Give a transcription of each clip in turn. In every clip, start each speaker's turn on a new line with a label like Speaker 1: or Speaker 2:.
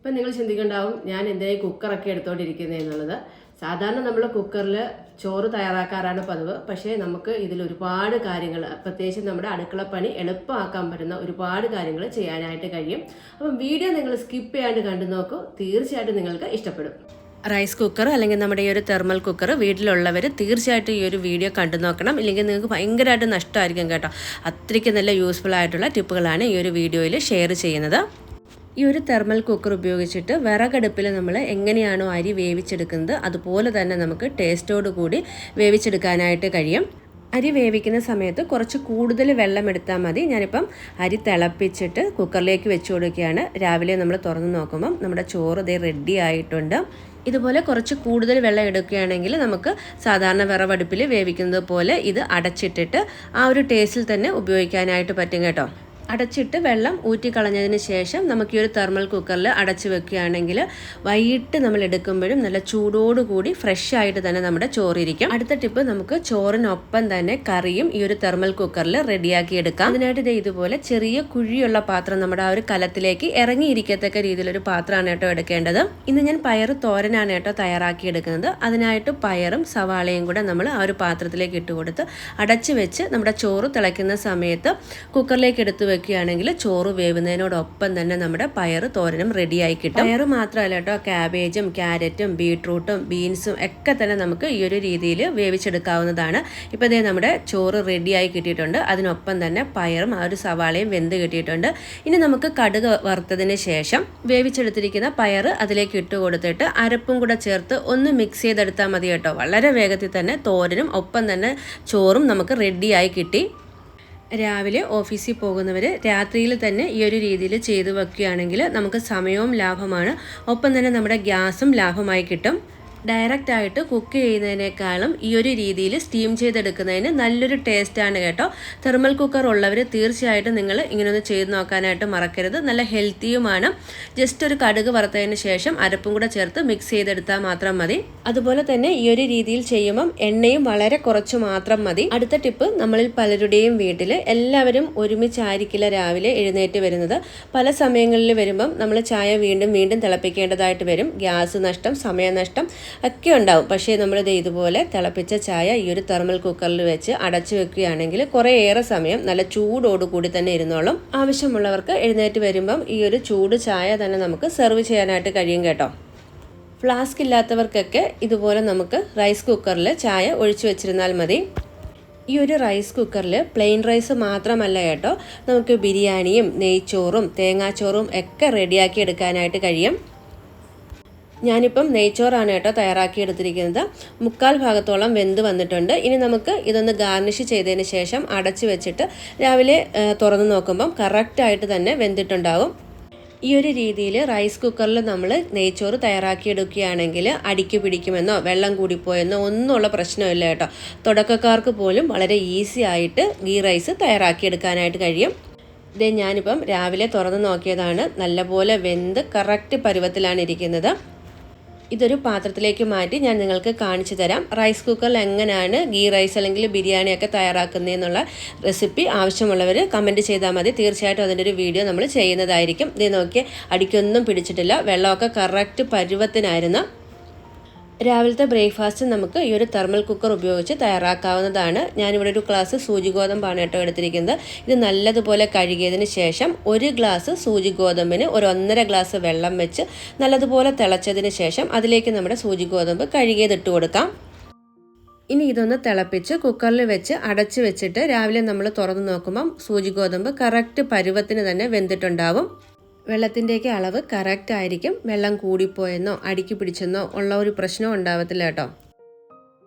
Speaker 1: ഇപ്പം നിങ്ങൾ ചിന്തിക്കുന്നുണ്ടാവും ഞാൻ എന്തെങ്കിലും കുക്കറൊക്കെ എടുത്തോണ്ടിരിക്കുന്നത് എന്നുള്ളത്. സാധാരണ നമ്മൾ കുക്കറിൽ ചോറ് തയ്യാറാക്കാറാണ് പതിവ്. പക്ഷേ നമുക്ക് ഇതിൽ ഒരുപാട് കാര്യങ്ങൾ, പ്രത്യേകിച്ച് നമ്മുടെ അടുക്കളപ്പണി എളുപ്പമാക്കാൻ പറ്റുന്ന ഒരുപാട് കാര്യങ്ങൾ ചെയ്യാനായിട്ട് കഴിയും. അപ്പം വീഡിയോ നിങ്ങൾ സ്കിപ്പ് ചെയ്യാണ്ട് കണ്ടു നോക്കൂ, തീർച്ചയായിട്ടും നിങ്ങൾക്ക് ഇഷ്ടപ്പെടും. റൈസ് കുക്കർ അല്ലെങ്കിൽ നമ്മുടെ ഈ ഒരു തെർമൽ കുക്കർ വീട്ടിലുള്ളവർ തീർച്ചയായിട്ടും ഈ ഒരു വീഡിയോ കണ്ടു നോക്കണം. ഇല്ലെങ്കിൽ നിങ്ങൾക്ക് ഭയങ്കരമായിട്ട് നഷ്ടമായിരിക്കും കേട്ടോ. അത്രയ്ക്ക് നല്ല യൂസ്ഫുൾ ആയിട്ടുള്ള ടിപ്പുകളാണ് ഈ ഒരു വീഡിയോയിൽ ഷെയർ ചെയ്യുന്നത്. ഈ ഒരു തെർമൽ കുക്കർ ഉപയോഗിച്ചിട്ട് വിറകടുപ്പിൽ നമ്മൾ എങ്ങനെയാണോ അരി വേവിച്ചെടുക്കുന്നത് അതുപോലെ തന്നെ നമുക്ക് ടേസ്റ്റോട് കൂടി വേവിച്ചെടുക്കാനായിട്ട് കഴിയും. അരി വേവിക്കുന്ന സമയത്ത് കുറച്ച് കൂടുതൽ വെള്ളം എടുത്താൽ മതി. ഞാനിപ്പം അരി തിളപ്പിച്ചിട്ട് കുക്കറിലേക്ക് വെച്ച് കൊടുക്കുകയാണ്. രാവിലെ നമ്മൾ തുറന്ന് നോക്കുമ്പം നമ്മുടെ ചോറ് ഇതേ റെഡി ആയിട്ടുണ്ട്. ഇതുപോലെ കുറച്ച് കൂടുതൽ വെള്ളം എടുക്കുകയാണെങ്കിൽ നമുക്ക് സാധാരണ വിറവടുപ്പിൽ വേവിക്കുന്നത് പോലെ ഇത് അടച്ചിട്ടിട്ട് ആ ഒരു ടേസ്റ്റിൽ തന്നെ ഉപയോഗിക്കാനായിട്ട് പറ്റും കേട്ടോ. അടച്ചിട്ട് വെള്ളം ഊറ്റിക്കളഞ്ഞതിന് ശേഷം നമുക്ക് ഈ ഒരു തെർമൽ കുക്കറിൽ അടച്ച് വെക്കുകയാണെങ്കിൽ വൈകിട്ട് നമ്മൾ എടുക്കുമ്പോഴും നല്ല ചൂടോടുകൂടി ഫ്രഷ് ആയിട്ട് തന്നെ നമ്മുടെ ചോറിരിക്കും. അടുത്ത ടിപ്പ്, നമുക്ക് ചോറിനൊപ്പം തന്നെ കറിയും ഈ ഒരു തെർമൽ കുക്കറിൽ റെഡിയാക്കി എടുക്കാം. അതിനായിട്ട് ഇതുപോലെ ചെറിയ കുഴിയുള്ള പാത്രം നമ്മുടെ ആ ഒരു കലത്തിലേക്ക് ഇറങ്ങിയിരിക്കത്തക്ക രീതിയിലൊരു പാത്രമാണ് കേട്ടോ എടുക്കേണ്ടത്. ഇന്ന് ഞാൻ പയർ തോരനാണ് കേട്ടോ തയ്യാറാക്കി എടുക്കുന്നത്. അതിനായിട്ട് പയറും സവാളയും കൂടെ നമ്മൾ ആ ഒരു പാത്രത്തിലേക്ക് ഇട്ട് കൊടുത്ത് അടച്ച് വെച്ച് നമ്മുടെ ചോറ് തിളയ്ക്കുന്ന സമയത്ത് കുക്കറിലേക്ക് എടുത്ത് ാണെങ്കിൽ ചോറ് വേവുന്നതിനോടൊപ്പം തന്നെ നമ്മുടെ പയർ തോരനും റെഡിയായി കിട്ടും. പയർ മാത്രമല്ല കേട്ടോ, ക്യാബേജും ക്യാരറ്റും ബീട്രൂട്ടും ബീൻസും ഒക്കെ തന്നെ നമുക്ക് ഈ ഒരു രീതിയിൽ വേവിച്ചെടുക്കാവുന്നതാണ്. ഇപ്പോൾ ഇതേ നമ്മുടെ ചോറ് റെഡിയായി കിട്ടിയിട്ടുണ്ട്. അതിനൊപ്പം തന്നെ പയറും ആ ഒരു സവാളയും വെന്ത് കിട്ടിയിട്ടുണ്ട്. ഇനി നമുക്ക് കടുക് വറുത്തതിന് ശേഷം വേവിച്ചെടുത്തിരിക്കുന്ന പയർ അതിലേക്ക് ഇട്ട് കൊടുത്തിട്ട് അരപ്പും കൂടെ ചേർത്ത് ഒന്ന് മിക്സ് ചെയ്തെടുത്താൽ മതി കേട്ടോ. വളരെ വേഗത്തിൽ തന്നെ തോരനും ഒപ്പം തന്നെ ചോറും നമുക്ക് റെഡിയായി കിട്ടി. രാവിലെ ഓഫീസിൽ പോകുന്നവർ രാത്രിയിൽ തന്നെ ഈ ഒരു രീതിയിൽ ചെയ്തു വെക്കുകയാണെങ്കിൽ നമുക്ക് സമയവും ലാഭമാണ്, ഒപ്പം തന്നെ നമ്മുടെ ഗ്യാസും ലാഭമായി കിട്ടും. ഡയറക്റ്റ് ആയിട്ട് കുക്ക് ചെയ്യുന്നതിനേക്കാളും ഈ ഒരു രീതിയിൽ സ്റ്റീം ചെയ്തെടുക്കുന്നതിന് നല്ലൊരു ടേസ്റ്റാണ് കേട്ടോ. തെർമൽ കുക്കർ ഉള്ളവർ തീർച്ചയായിട്ടും നിങ്ങൾ ഇങ്ങനെയൊന്ന് ചെയ്ത് നോക്കാനായിട്ട് മറക്കരുത്. നല്ല ഹെൽത്തിയുമാണ്. ജസ്റ്റ് ഒരു കടുക് വറുത്തതിന് ശേഷം അരപ്പും കൂടെ ചേർത്ത് മിക്സ് ചെയ്തെടുത്താൽ മാത്രം മതി. അതുപോലെ തന്നെ ഈ ഒരു രീതിയിൽ ചെയ്യുമ്പം എണ്ണയും വളരെ കുറച്ച് മാത്രം മതി. അടുത്ത ടിപ്പ്, നമ്മളിൽ പലരുടെയും വീട്ടിൽ എല്ലാവരും ഒരുമിച്ചായിരിക്കില്ല രാവിലെ എഴുന്നേറ്റ് വരുന്നത്. പല സമയങ്ങളിൽ വരുമ്പം നമ്മൾ ചായ വീണ്ടും വീണ്ടും തിളപ്പിക്കേണ്ടതായിട്ട് വരും. ഗ്യാസ് നഷ്ടം, സമയനഷ്ടം ഒക്കെ ഉണ്ടാവും. പക്ഷേ നമ്മളിത് ഇതുപോലെ തിളപ്പിച്ച ചായ ഈ ഒരു തെർമൽ കുക്കറിൽ വെച്ച് അടച്ചു വെക്കുകയാണെങ്കിൽ കുറേയേറെ സമയം നല്ല ചൂടോടുകൂടി തന്നെ ഇരുന്നോളും. ആവശ്യമുള്ളവർക്ക് എഴുന്നേറ്റ് വരുമ്പം ഈ ഒരു ചൂട് ചായ തന്നെ നമുക്ക് സെർവ് ചെയ്യാനായിട്ട് കഴിയും കേട്ടോ. ഫ്ലാസ്ക് ഇല്ലാത്തവർക്കൊക്കെ ഇതുപോലെ നമുക്ക് റൈസ് കുക്കറിൽ ചായ ഒഴിച്ചു വെച്ചിരുന്നാൽ മതി. ഈ ഒരു റൈസ് കുക്കറിൽ പ്ലെയിൻ റൈസ് മാത്രമല്ല കേട്ടോ, നമുക്ക് ബിരിയാണിയും നെയ്ച്ചോറും തേങ്ങാച്ചോറും ഒക്കെ റെഡിയാക്കി എടുക്കാനായിട്ട് കഴിയും. ഞാനിപ്പം നെയ്ച്ചോറാണ് കേട്ടോ തയ്യാറാക്കി എടുത്തിരിക്കുന്നത്. 3/4 ഭാഗത്തോളം വെന്ത് വന്നിട്ടുണ്ട്. ഇനി നമുക്ക് ഇതൊന്ന് ഗാർണിഷ് ചെയ്തതിന് ശേഷം അടച്ചു വെച്ചിട്ട് രാവിലെ തുറന്ന് നോക്കുമ്പം കറക്റ്റായിട്ട് തന്നെ വെന്തിട്ടുണ്ടാവും. ഈ ഒരു രീതിയിൽ റൈസ് കുക്കറിൽ നമ്മൾ നെയ്ച്ചോറ് തയ്യാറാക്കിയെടുക്കുകയാണെങ്കിൽ അടിക്ക് പിടിക്കുമെന്നോ വെള്ളം കൂടിപ്പോയെന്നോ ഒന്നുമുള്ള പ്രശ്നമില്ല കേട്ടോ. തുടക്കക്കാർക്ക് പോലും വളരെ ഈസി ആയിട്ട് ഗീ റൈസ് തയ്യാറാക്കിയെടുക്കാനായിട്ട് കഴിയും. ഇതേ ഞാനിപ്പം രാവിലെ തുറന്ന് നോക്കിയതാണ്. നല്ലപോലെ വെന്ത് കറക്റ്റ് പരുവത്തിലാണ് ഇരിക്കുന്നത്. ഇതൊരു പാത്രത്തിലേക്ക് മാറ്റി ഞാൻ നിങ്ങൾക്ക് കാണിച്ചു തരാം. റൈസ് കുക്കറിൽ എങ്ങനെയാണ് ഗീ റൈസ് അല്ലെങ്കിൽ ബിരിയാണിയൊക്കെ തയ്യാറാക്കുന്നതെന്നുള്ള റെസിപ്പി ആവശ്യമുള്ളവർ കമൻറ്റ് ചെയ്താൽ മതി. തീർച്ചയായിട്ടും അതിൻ്റെ ഒരു വീഡിയോ നമ്മൾ ചെയ്യുന്നതായിരിക്കും. ഇത് നോക്കിയേ, അടിക്കൊന്നും പിടിച്ചിട്ടില്ല. വെള്ളമൊക്കെ കറക്റ്റ് പരുവത്തിനായിരുന്നു. രാവിലത്തെ ബ്രേക്ക്ഫാസ്റ്റ് നമുക്ക് ഈ ഒരു തെർമൽ കുക്കർ ഉപയോഗിച്ച് തയ്യാറാക്കാവുന്നതാണ്. ഞാനിവിടെ ഒരു ഗ്ലാസ് സൂചി ഗോതമ്പാണ് കേട്ടോ എടുത്തിരിക്കുന്നത്. ഇത് നല്ലതുപോലെ കഴുകിയതിന് ശേഷം 1 ഗ്ലാസ് സൂചി ഗോതമ്പിന് 1.5 ഗ്ലാസ് വെള്ളം വെച്ച് നല്ലതുപോലെ തിളച്ചതിന് ശേഷം അതിലേക്ക് നമ്മുടെ സൂചി ഗോതമ്പ് കഴുകിയതിട്ട് കൊടുക്കാം. ഇനി ഇതൊന്ന് തിളപ്പിച്ച് കുക്കറിൽ വെച്ച് അടച്ച് വെച്ചിട്ട് രാവിലെ നമ്മൾ തുറന്ന് നോക്കുമ്പം സൂചി ഗോതമ്പ് കറക്റ്റ് പരുവത്തിന് തന്നെ വെന്തിട്ടുണ്ടാവും. വെള്ളത്തിൻ്റെയൊക്കെ അളവ് കറക്റ്റ് ആയിരിക്കും. വെള്ളം കൂടിപ്പോയെന്നോ അടിക്ക് പിടിച്ചെന്നോ ഉള്ള ഒരു പ്രശ്നം ഉണ്ടാവത്തില്ല കേട്ടോ.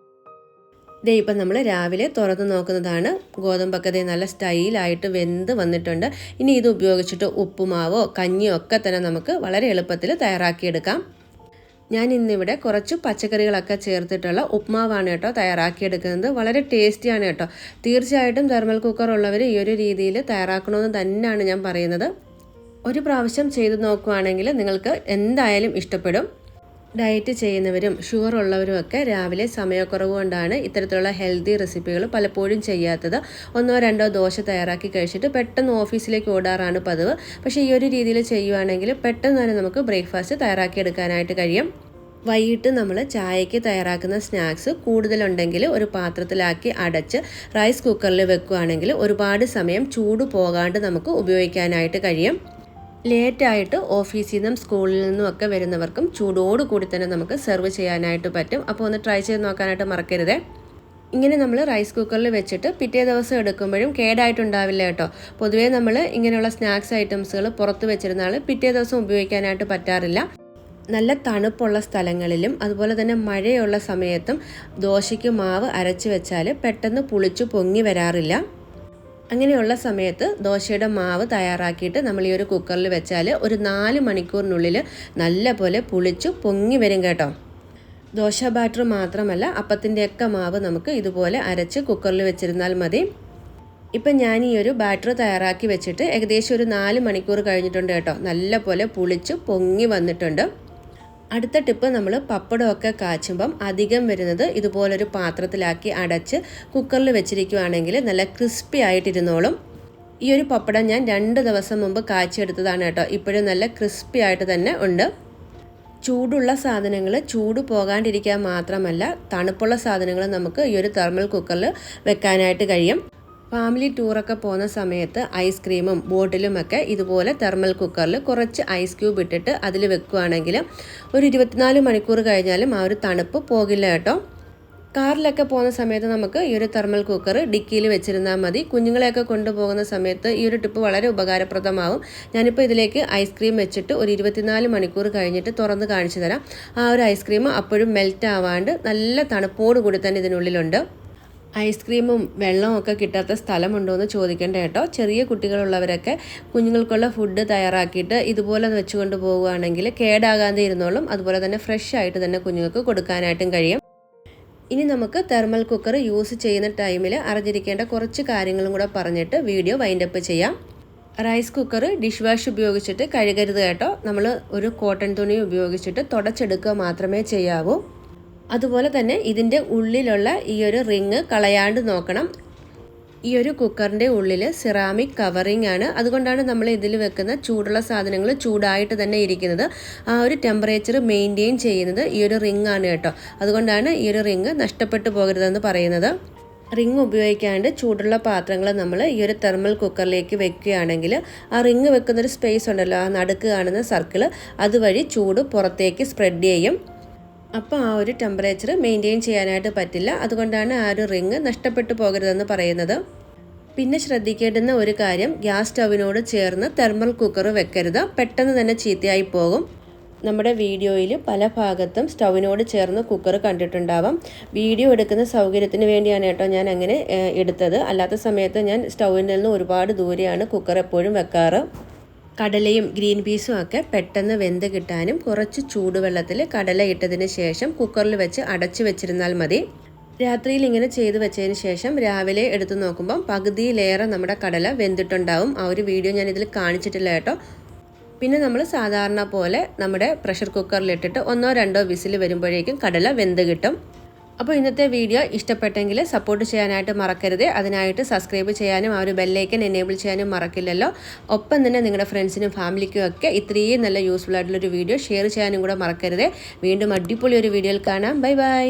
Speaker 1: ഇതേ ഇപ്പം നമ്മൾ രാവിലെ തുറന്ന് നോക്കുന്നതാണ്. ഗോതമ്പൊക്കെ നല്ല സ്റ്റൈലായിട്ട് വെന്ത് വന്നിട്ടുണ്ട്. ഇനി ഇത് ഉപയോഗിച്ചിട്ട് ഉപ്പുമാവോ കഞ്ഞിയോ ഒക്കെ തന്നെ നമുക്ക് വളരെ എളുപ്പത്തിൽ തയ്യാറാക്കിയെടുക്കാം. ഞാൻ ഇന്നിവിടെ കുറച്ച് പച്ചക്കറികളൊക്കെ ചേർത്തിട്ടുള്ള ഉപ്മാവാണ് കേട്ടോ തയ്യാറാക്കിയെടുക്കുന്നത്. വളരെ ടേസ്റ്റിയാണ് കേട്ടോ. തീർച്ചയായിട്ടും തെർമൽ കുക്കർ ഉള്ളവർ ഈ ഒരു രീതിയിൽ തയ്യാറാക്കണമെന്ന് തന്നെയാണ് ഞാൻ പറയുന്നത്. ഒരു പ്രാവശ്യം ചെയ്ത് നോക്കുകയാണെങ്കിൽ നിങ്ങൾക്ക് എന്തായാലും ഇഷ്ടപ്പെടും. ഡയറ്റ് ചെയ്യുന്നവരും ഷുഗർ ഉള്ളവരും ഒക്കെ രാവിലെ സമയക്കുറവ് കൊണ്ടാണ് ഇത്തരത്തിലുള്ള ഹെൽത്തി റെസിപ്പികൾ പലപ്പോഴും ചെയ്യാത്തത്. 1-2 ദോശ തയ്യാറാക്കി കഴിച്ചിട്ട് പെട്ടെന്ന് ഓഫീസിലേക്ക് ഓടാറാണ് പതിവ്. പക്ഷേ ഈ ഒരു രീതിയിൽ ചെയ്യുവാണെങ്കിൽ പെട്ടെന്ന് തന്നെ നമുക്ക് ബ്രേക്ക്ഫാസ്റ്റ് തയ്യാറാക്കി എടുക്കാനായിട്ട് കഴിയും. വൈകിട്ട് നമ്മൾ ചായയ്ക്ക് തയ്യാറാക്കുന്ന സ്നാക്സ് കൂടുതലുണ്ടെങ്കിൽ ഒരു പാത്രത്തിലാക്കി അടച്ച് റൈസ് കുക്കറിൽ വെക്കുകയാണെങ്കിൽ ഒരുപാട് സമയം ചൂട് പോകാണ്ട് നമുക്ക് ഉപയോഗിക്കാനായിട്ട് കഴിയും. ലേറ്റായിട്ട് ഓഫീസിൽ നിന്നും സ്കൂളിൽ നിന്നും ഒക്കെ വരുന്നവർക്കും ചൂടോട് കൂടി തന്നെ നമുക്ക് സെർവ് ചെയ്യാനായിട്ട് പറ്റും. അപ്പോൾ ഒന്ന് ട്രൈ ചെയ്ത് നോക്കാനായിട്ട് മറക്കരുതേ. ഇങ്ങനെ നമ്മൾ റൈസ് കുക്കറിൽ വെച്ചിട്ട് പിറ്റേ ദിവസം എടുക്കുമ്പോഴും കേടായിട്ടുണ്ടാവില്ല കേട്ടോ. പൊതുവേ നമ്മൾ ഇങ്ങനെയുള്ള സ്നാക്സ് ഐറ്റംസുകൾ പുറത്ത് വെച്ചിരുന്നാൽ പിറ്റേ ദിവസം ഉപയോഗിക്കാനായിട്ട് പറ്റാറില്ല. നല്ല തണുപ്പുള്ള സ്ഥലങ്ങളിലും അതുപോലെ തന്നെ മഴയുള്ള സമയത്തും ദോശയ്ക്ക് മാവ് അരച്ച് വെച്ചാൽ പെട്ടെന്ന് പുളിച്ചു പൊങ്ങി വരാറില്ല. അങ്ങനെയുള്ള സമയത്ത് ദോശയുടെ മാവ് തയ്യാറാക്കിയിട്ട് നമ്മൾ ഈ ഒരു കുക്കറിൽ വെച്ചാൽ ഒരു 4 മണിക്കൂറിനുള്ളിൽ നല്ല പോലെ പുളിച്ചു പൊങ്ങി വരും കേട്ടോ. ദോശ ബാറ്റർ മാത്രമല്ല അപ്പത്തിൻ്റെയൊക്കെ മാവ് നമുക്ക് ഇതുപോലെ അരച്ച് കുക്കറിൽ വെച്ചിരുന്നാൽ മതി. ഇപ്പം ഞാൻ ഈ ഒരു ബാറ്റർ തയ്യാറാക്കി വെച്ചിട്ട് ഏകദേശം ഒരു 4 മണിക്കൂർ കഴിഞ്ഞിട്ടുണ്ട് കേട്ടോ. നല്ല പോലെ പുളിച്ചു പൊങ്ങി വന്നിട്ടുണ്ട്. അടുത്ത ടിപ്പ്, നമ്മൾ പപ്പടമൊക്കെ കാച്ചുമ്പം അധികം വരുന്നത് ഇതുപോലൊരു പാത്രത്തിലാക്കി അടച്ച് കുക്കറിൽ വെച്ചിരിക്കുകയാണെങ്കിൽ നല്ല ക്രിസ്പി ആയിട്ടിരുന്നോളും. ഈ ഒരു പപ്പടം ഞാൻ 2 ദിവസം മുമ്പ് കാച്ചിയെടുത്തതാണ് കേട്ടോ. ഇപ്പോഴും നല്ല ക്രിസ്പി ആയിട്ട് തന്നെ ഉണ്ട്. ചൂടുള്ള സാധനങ്ങൾ ചൂട് പോകാണ്ടിരിക്കാൻ മാത്രമല്ല തണുപ്പുള്ള സാധനങ്ങൾ നമുക്ക് ഈ ഒരു തെർമൽ കുക്കറിൽ വെക്കാനായിട്ട് കഴിയും. ഫാമിലി ടൂറൊക്കെ പോകുന്ന സമയത്ത് ഐസ്ക്രീമും ബോട്ടിലുമൊക്കെ ഇതുപോലെ തെർമൽ കുക്കറിൽ കുറച്ച് ഐസ് ക്യൂബ് ഇട്ടിട്ട് അതിൽ വെക്കുകയാണെങ്കിൽ ഒരു 24 മണിക്കൂർ കഴിഞ്ഞാലും ആ ഒരു തണുപ്പ് പോകില്ല കേട്ടോ. കാറിലൊക്കെ പോകുന്ന സമയത്ത് നമുക്ക് ഈ ഒരു തെർമൽ കുക്കർ ഡിക്കിയിൽ വെച്ചിരുന്നാൽ മതി. കുഞ്ഞുങ്ങളെയൊക്കെ കൊണ്ടുപോകുന്ന സമയത്ത് ഈ ഒരു ടിപ്പ് വളരെ ഉപകാരപ്രദമാവും. ഞാനിപ്പോൾ ഇതിലേക്ക് ഐസ്ക്രീം വെച്ചിട്ട് ഒരു 24 മണിക്കൂർ കഴിഞ്ഞിട്ട് തുറന്ന് കാണിച്ചു തരാം. ആ ഒരു ഐസ്ക്രീം അപ്പോഴും മെൽറ്റ് ആവാണ്ട് നല്ല തണുപ്പോട് കൂടി തന്നെ ഇതിനുള്ളിലുണ്ട്. ഐസ്ക്രീമും വെള്ളവും ഒക്കെ കിട്ടാത്ത സ്ഥലമുണ്ടോ എന്ന് ചോദിക്കേണ്ട കേട്ടോ. ചെറിയ കുട്ടികളുള്ളവരൊക്കെ കുഞ്ഞുങ്ങൾക്കുള്ള ഫുഡ് തയ്യാറാക്കിയിട്ട് ഇതുപോലെ വെച്ചുകൊണ്ട് പോവുകയാണെങ്കിൽ കേടാകാതെ ഇരുന്നോളും. അതുപോലെ തന്നെ ഫ്രഷ് ആയിട്ട് തന്നെ കുഞ്ഞുങ്ങൾക്ക് കൊടുക്കാനായിട്ടും കഴിയും. ഇനി നമുക്ക് തെർമൽ കുക്കർ യൂസ് ചെയ്യുന്ന ടൈമിൽ അറിഞ്ഞിരിക്കേണ്ട കുറച്ച് കാര്യങ്ങളും കൂടെ പറഞ്ഞിട്ട് വീഡിയോ വൈൻഡപ്പ് ചെയ്യാം. റൈസ് കുക്കർ ഡിഷ് വാഷ് ഉപയോഗിച്ചിട്ട് കഴുകരുത് കേട്ടോ. നമ്മൾ ഒരു കോട്ടൺ തുണി ഉപയോഗിച്ചിട്ട് തുടച്ചെടുക്കുക മാത്രമേ ചെയ്യാവൂ. അതുപോലെ തന്നെ ഇതിൻ്റെ ഉള്ളിലുള്ള ഈ ഒരു റിങ് കളയാണ്ട് നോക്കണം. ഈ ഒരു കുക്കറിൻ്റെ ഉള്ളിൽ സിറാമിക് കവറിങ് ആണ്. അതുകൊണ്ടാണ് നമ്മൾ ഇതിൽ വെക്കുന്ന ചൂടുള്ള സാധനങ്ങൾ ചൂടായിട്ട് തന്നെ ഇരിക്കുന്നത്. ആ ഒരു ടെമ്പറേച്ചർ മെയിൻറ്റെയിൻ ചെയ്യുന്നത് ഈ ഒരു റിങ് ആണ് കേട്ടോ. അതുകൊണ്ടാണ് ഈ ഒരു റിങ് നഷ്ടപ്പെട്ടു പോകരുതെന്ന് പറയുന്നത്. റിങ് ഉപയോഗിക്കാണ്ട് ചൂടുള്ള പാത്രങ്ങൾ നമ്മൾ ഈ ഒരു തെർമൽ കുക്കറിലേക്ക് വെക്കുകയാണെങ്കിൽ ആ റിങ് വെക്കുന്നൊരു സ്പേസ് ഉണ്ടല്ലോ, ആ നടുക്ക് കാണുന്ന സർക്കിൾ, അതുവഴി ചൂട് പുറത്തേക്ക് സ്പ്രെഡ് ചെയ്യും. അപ്പോൾ ആ ഒരു ടെമ്പറേച്ചർ മെയിൻറ്റെയിൻ ചെയ്യാനായിട്ട് പറ്റില്ല. അതുകൊണ്ടാണ് ആ ഒരു റിങ് നഷ്ടപ്പെട്ടു പോകരുതെന്ന് പറയുന്നത്. പിന്നെ ശ്രദ്ധിക്കേണ്ടുന്ന ഒരു കാര്യം, ഗ്യാസ് സ്റ്റൗവിനോട് ചേർന്ന് തെർമൽ കുക്കർ വെക്കരുത്. പെട്ടെന്ന് തന്നെ ചീത്തയായി പോകും. നമ്മുടെ വീഡിയോയിൽ പല ഭാഗത്തും സ്റ്റൗവിനോട് ചേർന്ന് കുക്കർ കണ്ടിട്ടുണ്ടാവാം. വീഡിയോ എടുക്കുന്ന സൗകര്യത്തിന് വേണ്ടിയാണ് കേട്ടോ ഞാൻ അങ്ങനെ എടുത്തത്. അല്ലാത്ത സമയത്ത് ഞാൻ സ്റ്റൗവിൽ നിന്ന് ഒരുപാട് ദൂരെയാണ് കുക്കർ എപ്പോഴും വെക്കാറ്. കടലയും ഗ്രീൻ പീസും ഒക്കെ പെട്ടെന്ന് വെന്ത് കിട്ടാനും കുറച്ച് ചൂടുവെള്ളത്തിൽ കടല ഇട്ടതിന് ശേഷം കുക്കറിൽ വെച്ച് അടച്ചു വെച്ചിരുന്നാൽ മതി. രാത്രിയിൽ ഇങ്ങനെ ചെയ്ത് വെച്ചതിന് ശേഷം രാവിലെ എടുത്തു നോക്കുമ്പം പകുതിയിലേറെ നമ്മുടെ കടല വെന്തിട്ടുണ്ടാവും. ആ ഒരു വീഡിയോ ഞാൻ ഇതിൽ കാണിച്ചിട്ടില്ല കേട്ടോ. പിന്നെ നമ്മൾ സാധാരണ പോലെ നമ്മുടെ പ്രഷർ കുക്കറിലിട്ടിട്ട് 1-2 വിസിൽ വരുമ്പോഴേക്കും കടല വെന്ത് കിട്ടും. അപ്പോൾ ഇന്നത്തെ വീഡിയോ ഇഷ്ടപ്പെട്ടെങ്കിൽ സപ്പോർട്ട് ചെയ്യാനായിട്ട് മറക്കരുത്. അതിനായിട്ട് സബ്സ്ക്രൈബ് ചെയ്യാനും ആ ഒരു ബെല്ലൈക്കൻ എനേബിൾ ചെയ്യാനും മറക്കില്ലല്ലോ. ഒപ്പം തന്നെ നിങ്ങളുടെ ഫ്രണ്ട്സിനും ഫാമിലിക്കും ഒക്കെ ഇത്രയും നല്ല യൂസ്ഫുൾ ആയിട്ടുള്ളൊരു വീഡിയോ ഷെയർ ചെയ്യാനും കൂടെ മറക്കരുത്. വീണ്ടും അടിപൊളി ഒരു വീഡിയോയിൽ കാണാം. Bye bye.